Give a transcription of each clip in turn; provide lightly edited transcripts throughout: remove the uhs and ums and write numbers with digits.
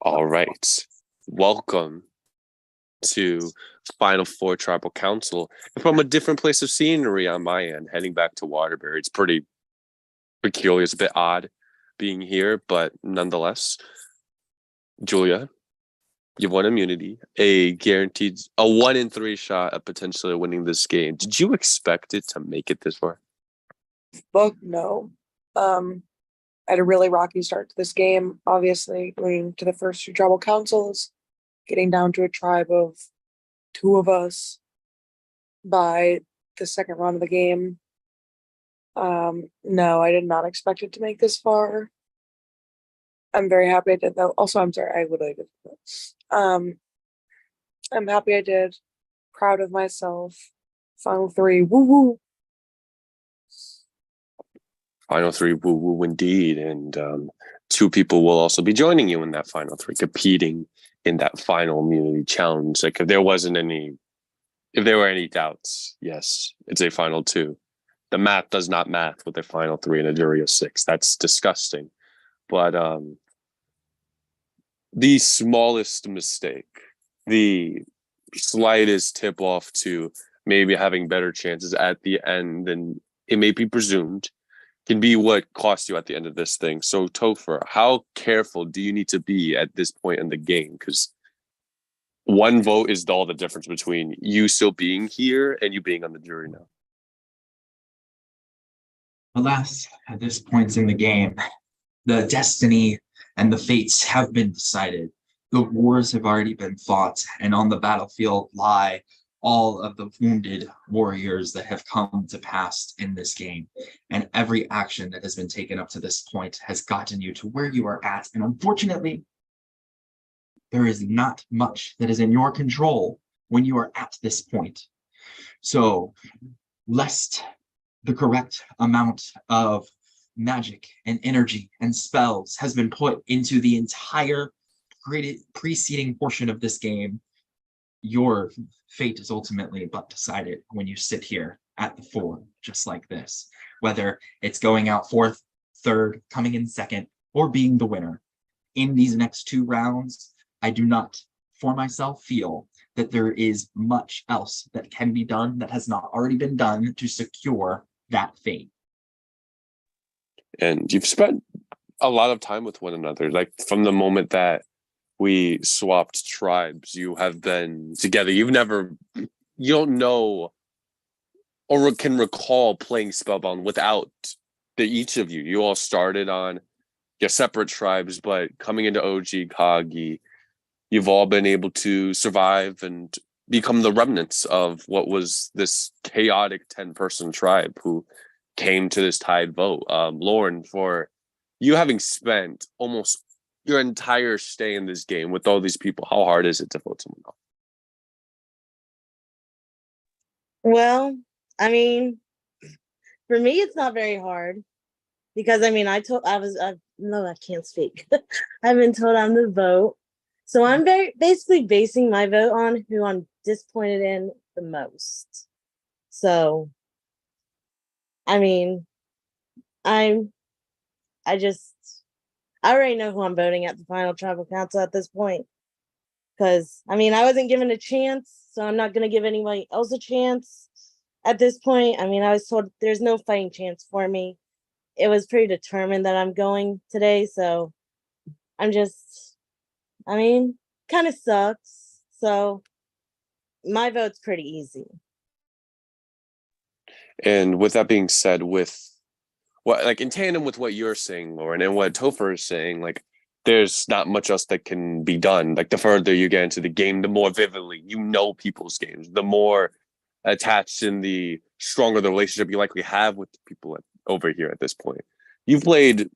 All right. Welcome to Final Four Tribal Council. From a different place of scenery on my end, heading back to Waterbury. It's pretty peculiar. It's a bit odd being here, but nonetheless, Julia, you've won immunity, a 1 in 3 shot at potentially winning this game. Did you expect it to make it this far? Fuck no. I had a really rocky start to this game, obviously, going to the first two tribal councils, getting down to a tribe of two of us by the second round of the game. No, I did not expect it to make this far. I'm very happy I did though. Also, I'm sorry, I literally did that. I'm happy I did. Proud of myself. Final three, woo woo. Final three, woo woo indeed. And two people will also be joining you in that final three, competing in that final immunity challenge. Like if there were any doubts, yes, it's a final two. The math does not math with a final three and a jury of six. That's disgusting. But the smallest mistake, the slightest tip off to maybe having better chances at the end than it may be presumed can be what costs you at the end of this thing. So Topher, how careful do you need to be at this point in the game? Because one vote is all the difference between you still being here and you being on the jury now. Alas, at this point in the game, the destiny and the fates have been decided. The wars have already been fought, and on the battlefield lie all of the wounded warriors that have come to pass in this game. And every action that has been taken up to this point has gotten you to where you are at. And unfortunately, there is not much that is in your control when you are at this point. So, lest the correct amount of magic and energy and spells has been put into the entire preceding portion of this game, your fate is ultimately but decided when you sit here at the four, just like this. Whether it's going out fourth, third, coming in second, or being the winner. In these next two rounds, I do not, for myself, feel that there is much else that can be done that has not already been done to secure that fate. And you've spent a lot of time with one another. Like from the moment that we swapped tribes, you have been together. You don't know or can recall playing Spellbound without each of you. You all started on your separate tribes, but coming into OG Kagi, you've all been able to survive and become the remnants of what was this chaotic 10-person tribe who came to this tied vote. Lauren, for you having spent almost your entire stay in this game with all these people, how hard is it to vote someone off? Well, I mean, for me, it's not very hard because no, I can't speak. I've been told I'm the vote. So I'm basically basing my vote on who I'm disappointed in the most. So, I mean, I already know who I'm voting at the final tribal council at this point. Because, I wasn't given a chance, so I'm not going to give anybody else a chance at this point. I was told there's no fighting chance for me. It was pretty determined that I'm going today, so I'm just, kind of sucks. So my vote's pretty easy. And with that being said, with what, like in tandem with what you're saying, Lauren, and what Topher is saying, like there's not much else that can be done. Like the further you get into the game, the more vividly you know people's games, the more attached and the stronger the relationship you likely have with the people over here at this point. You've played,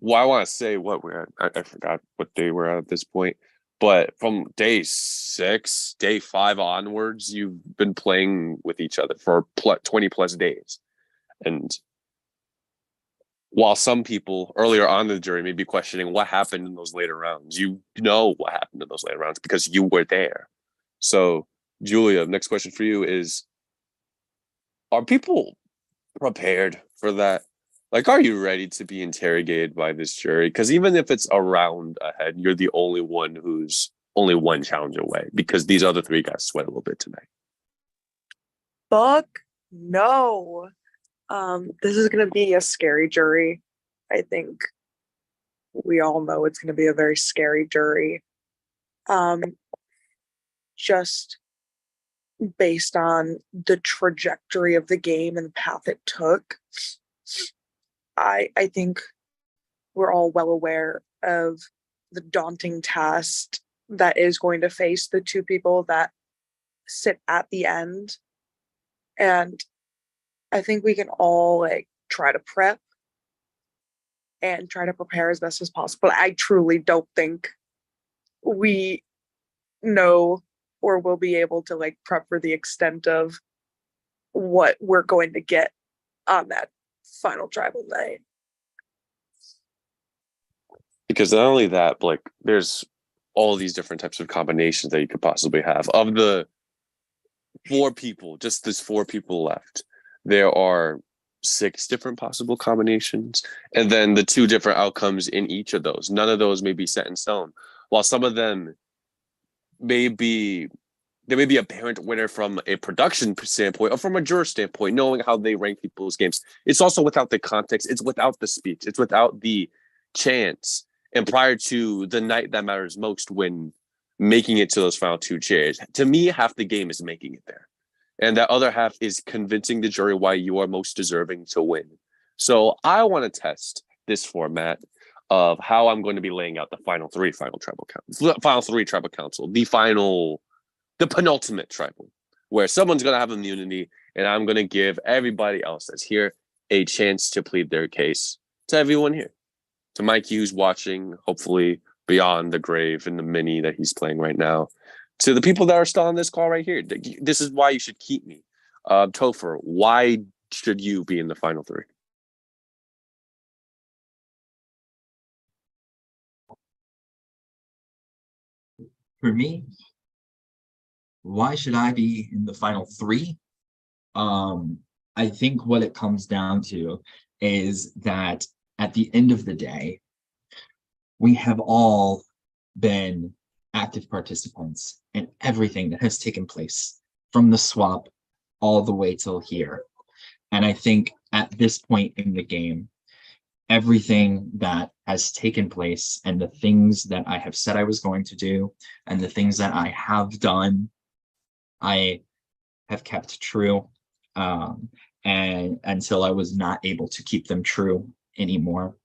well, I want to say what we're at. I forgot what day we're at this point. But from day 6, day 5 onwards, you've been playing with each other for 20 plus days. And while some people earlier on in the jury may be questioning what happened in those later rounds, you know what happened in those later rounds because you were there. So, Julia, next question for you is, are people prepared for that? Like, are you ready to be interrogated by this jury? Because even if it's a round ahead, you're the only one who's only one challenge away because these other three guys sweat a little bit tonight. Fuck no. This is gonna be a scary jury. I think we all know it's gonna be a very scary jury. Um, just based on the trajectory of the game and the path it took. I think we're all well aware of the daunting task that is going to face the two people that sit at the end. And I think we can all like try to prep and try to prepare as best as possible. I truly don't think we know or will be able to like prep for the extent of what we're going to get on that final tribal night. Because not only that, but like there's all these different types of combinations that you could possibly have. Of the four people, just there's four people left. There are 6 different possible combinations, and then the 2 different outcomes in each of those. None of those may be set in stone. While some of them there may be a apparent winner from a production standpoint or from a juror standpoint, knowing how they rank people's games. It's also without the context. It's without the speech. It's without the chance. And prior to the night that matters most, when making it to those final 2 chairs, to me, half the game is making it there. And that other half is convincing the jury why you are most deserving to win. So I want to test this format of how I'm going to be laying out the final 3 final tribal council, the penultimate tribal, where someone's going to have immunity, and I'm going to give everybody else that's here a chance to plead their case to everyone here. To Mikey, who's watching, hopefully beyond the grave in the mini that he's playing right now. To the people that are still on this call right here. This is why you should keep me. Topher, why should you be in the final 3? For me, why should I be in the final 3? I think what it comes down to is that at the end of the day, we have all been active participants in everything that has taken place from the swap all the way till here. And I think at this point in the game, everything that has taken place and the things that I have said I was going to do and the things that I have done, I have kept true, and until I was not able to keep them true anymore.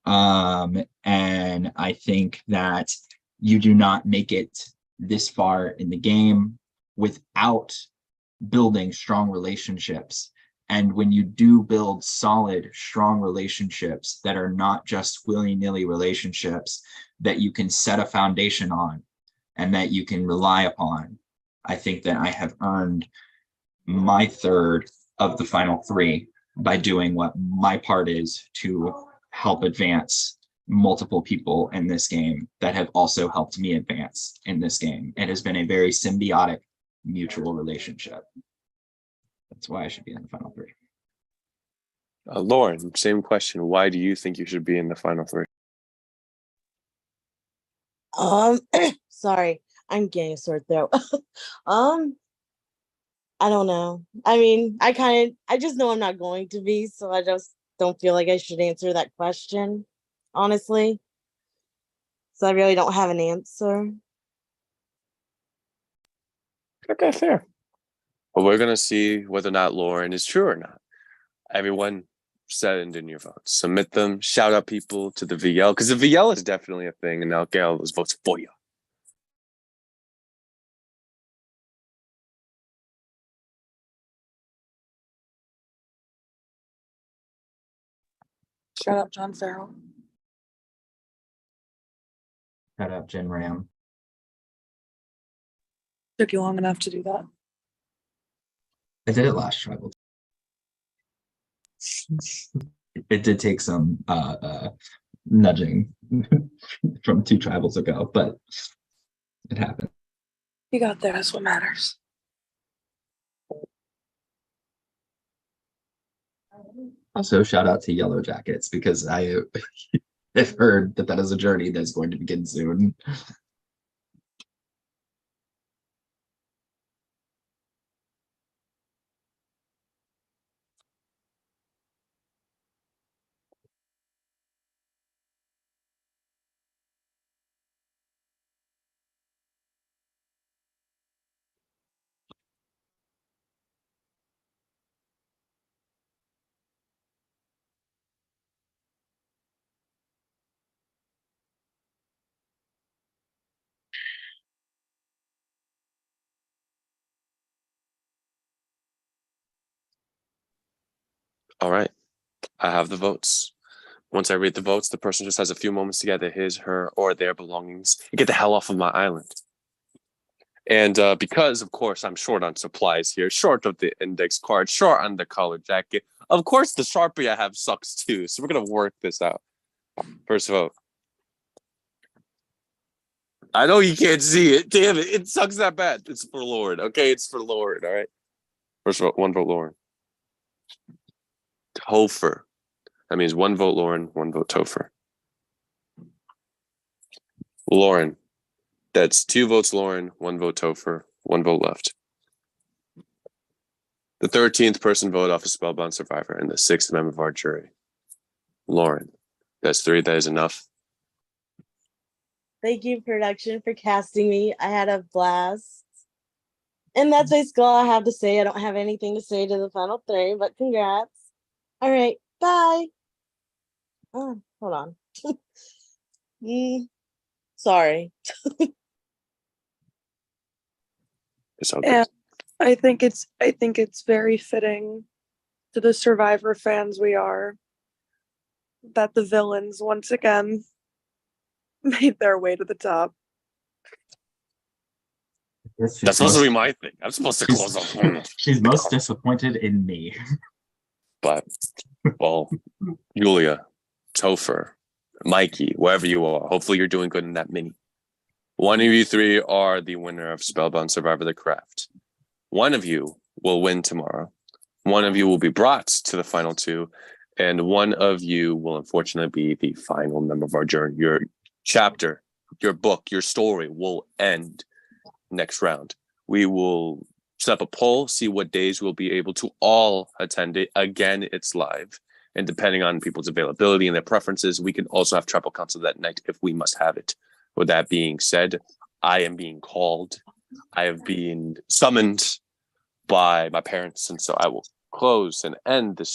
And I think that you do not make it this far in the game without building strong relationships. And when you do build solid, strong relationships that are not just willy-nilly relationships that you can set a foundation on and that you can rely upon, I think that I have earned my third of the final 3 by doing what my part is to help advance multiple people in this game that have also helped me advance in this game. It has been a very symbiotic, mutual relationship. That's why I should be in the final 3. Lauren, same question. Why do you think you should be in the final 3? Sorry, I'm getting a sore throat. I don't know. I mean, I just know I'm not going to be, so I just don't feel like I should answer that question, honestly. So I really don't have an answer. Okay, fair. But we're going to see whether or not Lauren is true or not. Everyone, send in your votes. Submit them. Shout out people to the VL, because the VL is definitely a thing, and I'll get all those votes for you. Shut up, John Farrell. Shut up, Jen Ram. Took you long enough to do that. I did it last tribal. It did take some nudging from 2 tribals ago, but it happened. You got there. That's what matters. Also, shout out to Yellow Jackets because I have heard that is a journey that's going to begin soon. All right. I have the votes. Once I read the votes, the person just has a few moments to gather his, her, or their belongings and get the hell off of my island. And because, of course, I'm short on supplies here, short of the index card, short on the collar jacket, of course, the Sharpie I have sucks too. So we're going to work this out. First vote. I know you can't see it. Damn it. It sucks that bad. It's for Lauren. Okay. It's for Lauren. All right. First vote. One vote, Lauren. Topher. That means one vote, Lauren. One vote, Topher. Lauren. That's two votes, Lauren. One vote, Topher. One vote left. The 13th person voted off a Spellbound survivor and the 6th member of our jury. Lauren. That's three. That is enough. Thank you, production, for casting me. I had a blast. And that's basically all I have to say. I don't have anything to say to the final three, but congrats. All right, bye. Oh, hold on. Sorry. It's okay. And I think it's very fitting to the Survivor fans we are that the villains once again made their way to the top. That's supposed to be my thing. I'm supposed to close off. She's most disappointed in me. But, well, Julia, Topher, Mikey, wherever you are, hopefully you're doing good in that mini. One of you three are the winner of Spellbound Survivor the Craft. One of you will win tomorrow. One of you will be brought to the final two. And one of you will unfortunately be the final member of our journey. Your chapter, your book, your story will end next round. We will set up a poll, see what days we'll be able to all attend it. Again, it's live. And depending on people's availability and their preferences, we can also have tribal council that night if we must have it. With that being said, I am being called. I have been summoned by my parents. And so I will close and end this